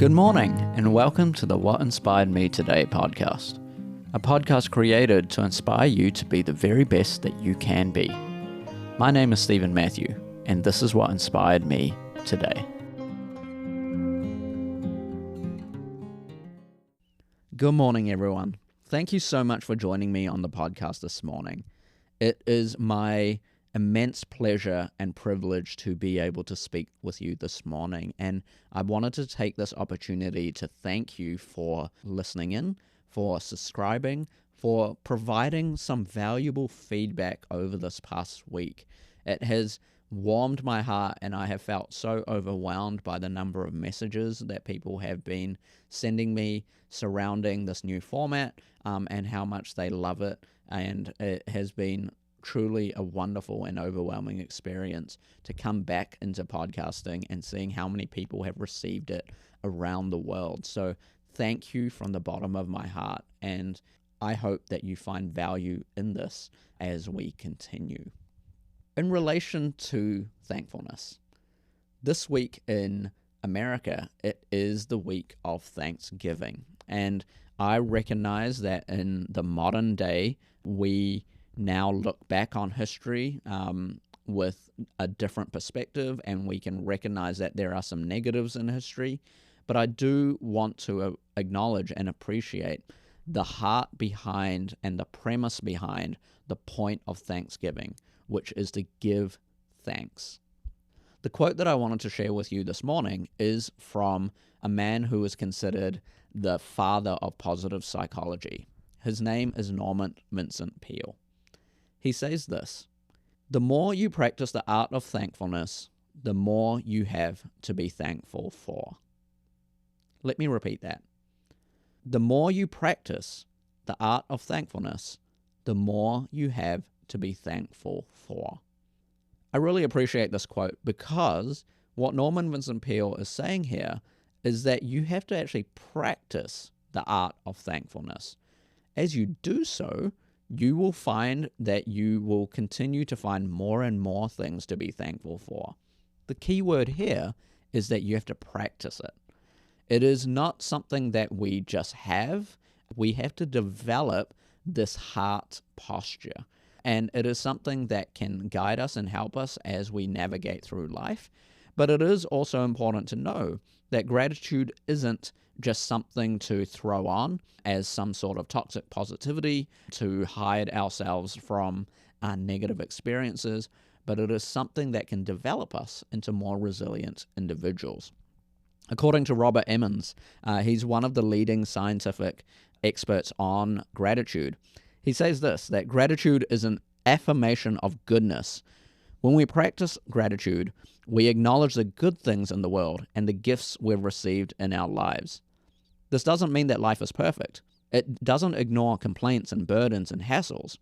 Good morning, and welcome to the What Inspired Me Today podcast, a podcast created to inspire you to be the very best that you can be. My name is Stephen Matthew, and this is what inspired me today. Good morning, everyone. Thank you so much for joining me on the podcast this morning. It is my immense pleasure and privilege to be able to speak with you this morning, and I wanted to take this opportunity to thank you for listening in, for subscribing, for providing some valuable feedback over this past week. It has warmed my heart, and I have felt so overwhelmed by the number of messages that people have been sending me surrounding this new format, and how much they love it, and it has been truly a wonderful and overwhelming experience to come back into podcasting and seeing how many people have received it around the world. So thank you from the bottom of my heart, and I hope that you find value in this as we continue. In relation to thankfulness, this week in America, it is the week of Thanksgiving, and I recognize that in the modern day, we now look back on history with a different perspective, and we can recognize that there are some negatives in history, but I do want to acknowledge and appreciate the heart behind and the premise behind the point of Thanksgiving, which is to give thanks. The quote that I wanted to share with you this morning is from a man who is considered the father of positive psychology. His name is Norman Vincent Peale. He says this: "The more you practice the art of thankfulness, the more you have to be thankful for." Let me repeat that. The more you practice the art of thankfulness, the more you have to be thankful for. I really appreciate this quote because what Norman Vincent Peale is saying here is that you have to actually practice the art of thankfulness. As you do so, you will find that you will continue to find more and more things to be thankful for. The key word here is that you have to practice it. It is not something that we just have. We have to develop this heart posture. And it is something that can guide us and help us as we navigate through life. But it is also important to know that gratitude isn't just something to throw on as some sort of toxic positivity to hide ourselves from our negative experiences, but it is something that can develop us into more resilient individuals. According to Robert Emmons, he's one of the leading scientific experts on gratitude. He says this, that gratitude is an affirmation of goodness. When we practice gratitude, we acknowledge the good things in the world and the gifts we've received in our lives. This doesn't mean that life is perfect. It doesn't ignore complaints and burdens and hassles.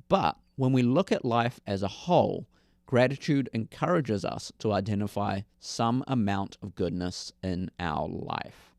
But when we look at life as a whole, gratitude encourages us to identify some amount of goodness in our life.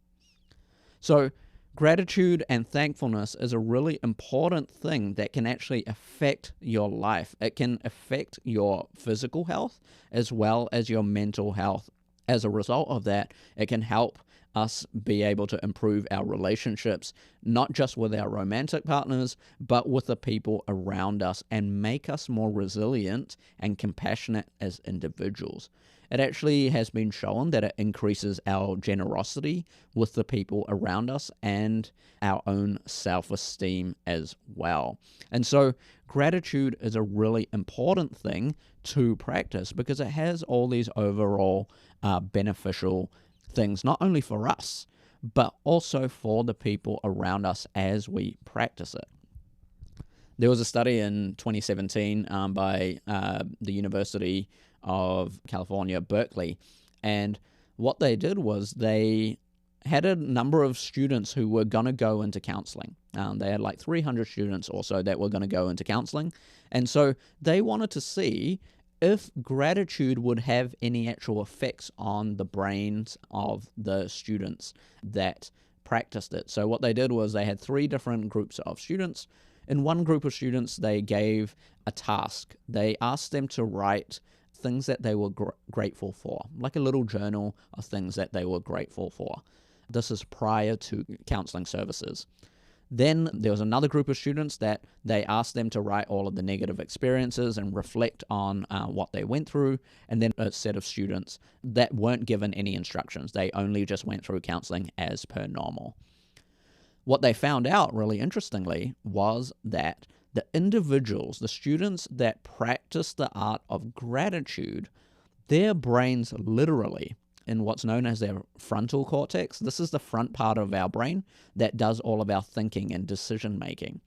So, gratitude and thankfulness is a really important thing that can actually affect your life. It can affect your physical health as well as your mental health. As a result of that, it can help us be able to improve our relationships, not just with our romantic partners, but with the people around us, and make us more resilient and compassionate as individuals. It actually has been shown that it increases our generosity with the people around us and our own self-esteem as well. And so gratitude is a really important thing to practice because it has all these overall beneficial things, not only for us, but also for the people around us as we practice it. There was a study in 2017 by the University of California, Berkeley, and what they did was they had a number of students who were going to go into counseling. They had like 300 students or so that were going to go into counseling, and so they wanted to see if gratitude would have any actual effects on the brains of the students that practiced it. So what they did was they had 3 different groups of students. In one group of students, they gave a task. They asked them to write things that they were grateful for, like a little journal of things that they were grateful for. This is prior to counseling services. Then there was another group of students that they asked them to write all of the negative experiences and reflect on what they went through. And then a set of students that weren't given any instructions. They only just went through counseling as per normal. What they found out, really interestingly, was that the individuals, the students that practice the art of gratitude, their brains literally, in what's known as their frontal cortex. This is the front part of our brain that does all of our thinking and decision making.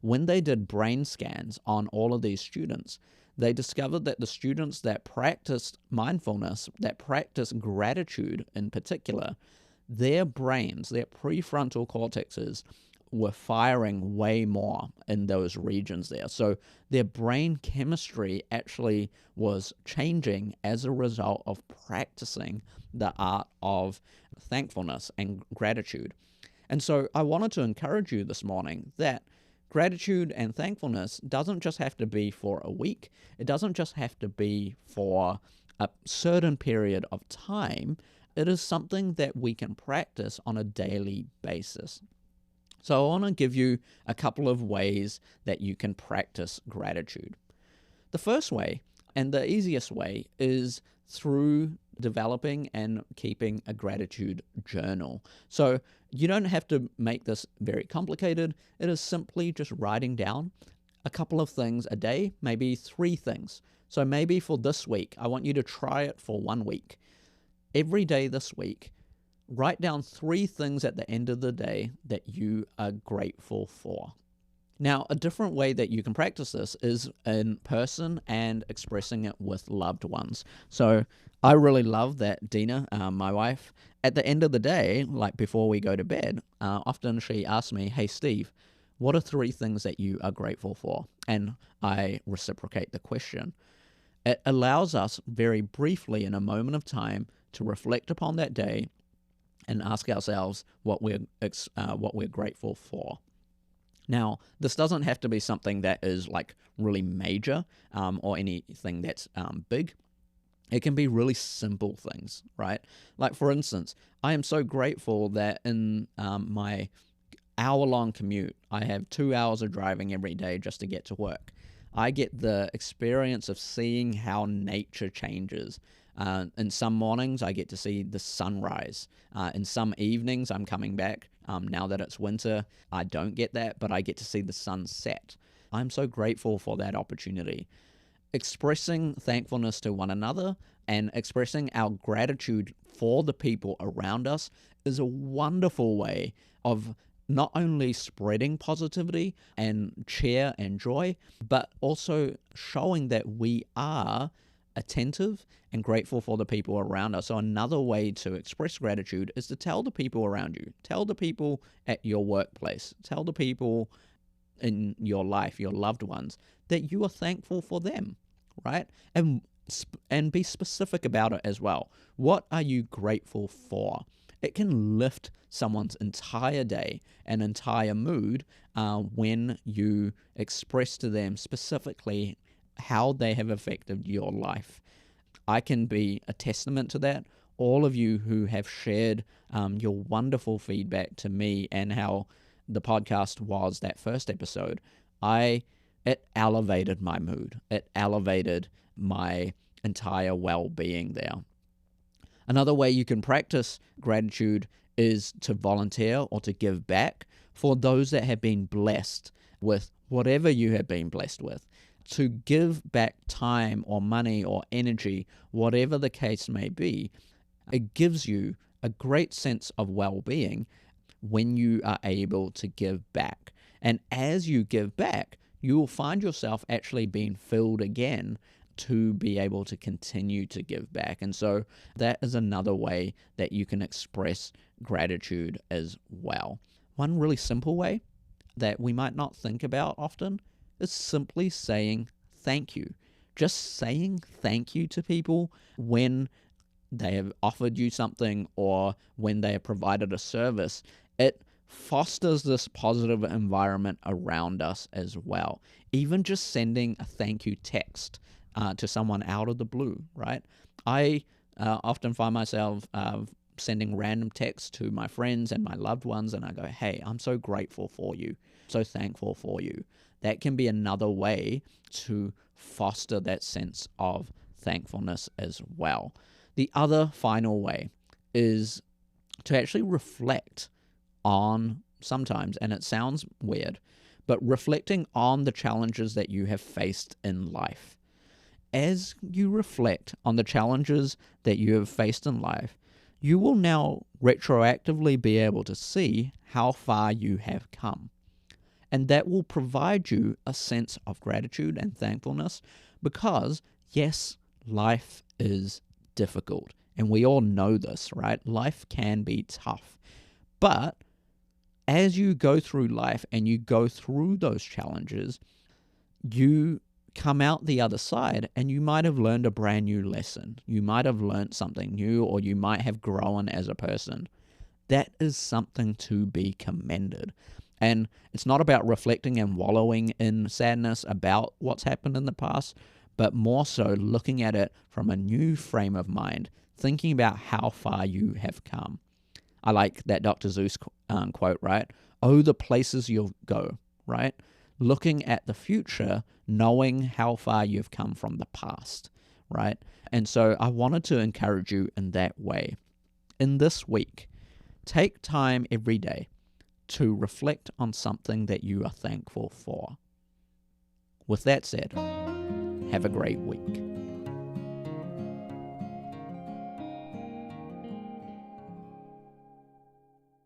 When they did brain scans on all of these students, they discovered that the students that practiced mindfulness, that practiced gratitude in particular, their brains, their prefrontal cortexes, were firing way more in those regions there. So their brain chemistry actually was changing as a result of practicing the art of thankfulness and gratitude. And so I wanted to encourage you this morning that gratitude and thankfulness doesn't just have to be for a week. It doesn't just have to be for a certain period of time. It is something that we can practice on a daily basis. So I want to give you a couple of ways that you can practice gratitude. The first way, and the easiest way, is through developing and keeping a gratitude journal. So you don't have to make this very complicated. It is simply just writing down a couple of things a day, maybe 3 things. So maybe for this week, I want you to try it for 1 week. Every day this week, write down 3 things at the end of the day that you are grateful for. Now, a different way that you can practice this is in person and expressing it with loved ones. So I really love that Dina, my wife, at the end of the day, like before we go to bed, often she asks me, "Hey, Steve, what are 3 things that you are grateful for?" And I reciprocate the question. It allows us very briefly in a moment of time to reflect upon that day and ask ourselves what we're grateful for. Now, this doesn't have to be something that is like really major or anything that's big. It can be really simple things, right? Like, for instance, I am so grateful that in my hour-long commute, I have 2 hours of driving every day just to get to work. I get the experience of seeing how nature changes. In some mornings, I get to see the sunrise. In some evenings, I'm coming back. Now that it's winter, I don't get that, but I get to see the sunset. I'm so grateful for that opportunity. Expressing thankfulness to one another and expressing our gratitude for the people around us is a wonderful way of not only spreading positivity and cheer and joy, but also showing that we are attentive and grateful for the people around us. So another way to express gratitude is to tell the people around you, tell the people at your workplace, tell the people in your life, your loved ones, that you are thankful for them, right? And be specific about it as well. What are you grateful for? It can lift someone's entire day and entire mood when you express to them specifically how they have affected your life. I can be a testament to that. All of you who have shared your wonderful feedback to me and how the podcast was that first episode, it elevated my mood. It elevated my entire well-being there. Another way you can practice gratitude is to volunteer or to give back for those that have been blessed with whatever you have been blessed with. To give back time or money or energy, whatever the case may be, it gives you a great sense of well-being when you are able to give back. And as you give back, you will find yourself actually being filled again to be able to continue to give back. And so that is another way that you can express gratitude as well. One really simple way that we might not think about often is simply saying thank you. Just saying thank you to people when they have offered you something or when they have provided a service, it fosters this positive environment around us as well. Even just sending a thank you text to someone out of the blue, right? I often find myself sending random texts to my friends and my loved ones, and I go, hey, I'm so grateful for you, so thankful for you. That can be another way to foster that sense of thankfulness as well. The other final way is to actually reflect on sometimes, and it sounds weird, but reflecting on the challenges that you have faced in life. As you reflect on the challenges that you have faced in life, you will now retroactively be able to see how far you have come. And that will provide you a sense of gratitude and thankfulness because, yes, life is difficult. And we all know this, right? Life can be tough. But as you go through life and you go through those challenges, you come out the other side and you might have learned a brand new lesson. You might have learned something new, or you might have grown as a person. That is something to be commended. And it's not about reflecting and wallowing in sadness about what's happened in the past, but more so looking at it from a new frame of mind, thinking about how far you have come. I like that Dr. Seuss quote, right? Oh, the places you'll go, right? Looking at the future, knowing how far you've come from the past, right? And so I wanted to encourage you in that way. In this week, take time every day to reflect on something that you are thankful for. With that said, have a great week.